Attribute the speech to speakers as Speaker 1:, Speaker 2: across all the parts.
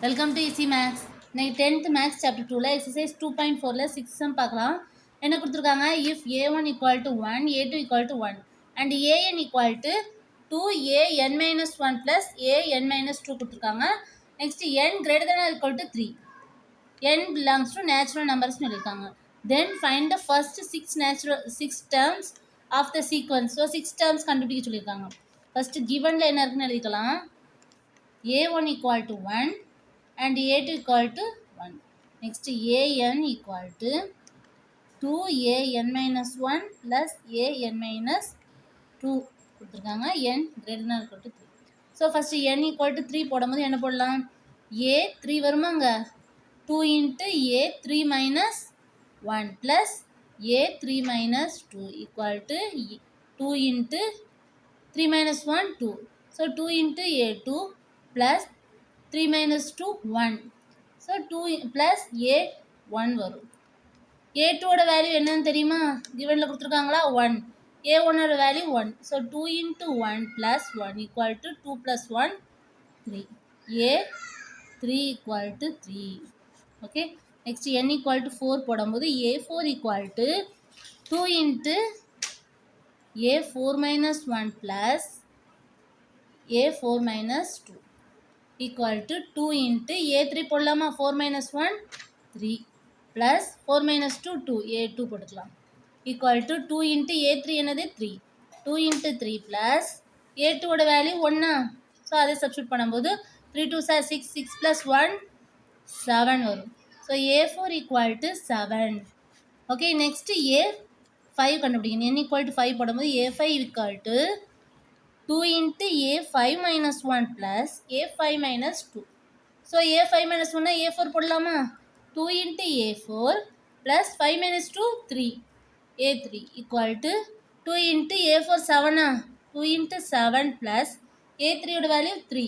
Speaker 1: Welcome to easy maths. இன்னைக்கு 10th maths chapter 2ல exercise 2.4ல 6 சம் பார்க்கலாம். என்ன கொடுத்துருக்காங்க? If a1 equal to 1 a2 equal to 1 and an equal to 2an minus 1 plus an minus 2 கொடுத்துருக்காங்க. Next n greater than equal to 3, n belongs to natural நம்பர்ஸ்னு எழுதியிருக்காங்க. Then find the first six terms of the sequence. So 6 terms கண்டுபிடிக்க சொல்லியிருக்காங்க. First கிவனில் என்ன இருக்குன்னு எழுதிக்கலாம். a1 equal to 1 and a2 equal to 1. Next an equal to 2an minus 1 plus an minus 2 கொடுத்துருக்காங்க. n greater than equal to 3. So first n equal to 3 போடும்போது என்ன போடலாம்? a 3 வருமாங்க, 2 into a 3 minus 1 plus a 3 minus 2 equal to 2 into 3 minus 1 2. So 2 into a2 plus 3 minus 2 1. So 2 plus a 1 வரும். a2 ஓட value என்னன்னு தெரியுமா? கிவனில் கொடுத்துருக்காங்களா? 1. a1 ஓட value 1. So 2 into 1 plus 1 equal to 2 plus 1 3. a 3 equal to 3. Okay. Next n equal to 4 போடும்போது a4 equal to 2 into a4 minus 1 plus a4 minus 2 equal to 2 into a3 போடலாமா? 4 minus 1 3 plus 4 minus 2 2 a2 போட்டுக்கலாம் equal to 2 into a3 என்னது 3, 2 into 3 plus a2 ஓட value 1. So அதை substitute பண்ணும்போது 3 2 6 6 plus 1 7 வரும். So a4 equal to 7. Okay, next a5 கண்டுபிடிக்கணும். n equal to 5 போடும்போது a5 equal to 2 into a5 minus 1 plus a5 minus 2. So a5 minus 1 a4 போடலாமா? 2 into a4 plus 5 minus 2 3 a3 equal to 2 into a4 7. 2 into 7 plus a3 ஓட value 3.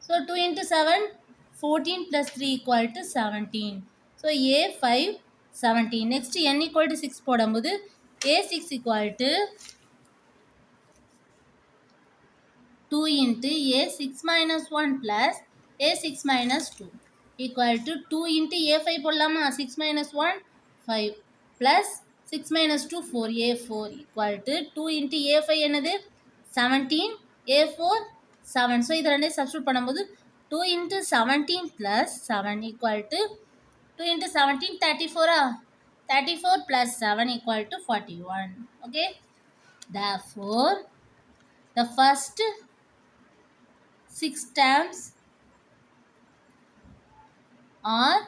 Speaker 1: So 2 into 7 14 plus 3 equal to 17. So a5 17. Next n equal to 6 போடும்போது a6 equal to 2 into a6 minus 1 plus a6 minus 2 equal to 2 into a5 போடலாமா? 6 minus 1 5 plus 6 minus 2 4 a4 equal to 2 into a5 என்னது 17 a4 7. So இது ரெண்டே substitute பண்ணும்போது 2 into 17 plus 7 equal to 2 into 17 34. 34 plus 7 equal to 41. Okay, therefore the first 6 terms are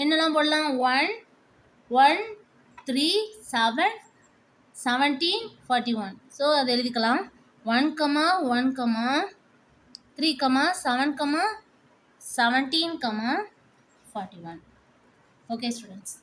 Speaker 1: என்னெல்லாம் போடலாம்? 1 1 3 7 17 41. So அது எழுதிக்கலாம். 1 1 3 7 17 41. Okay students.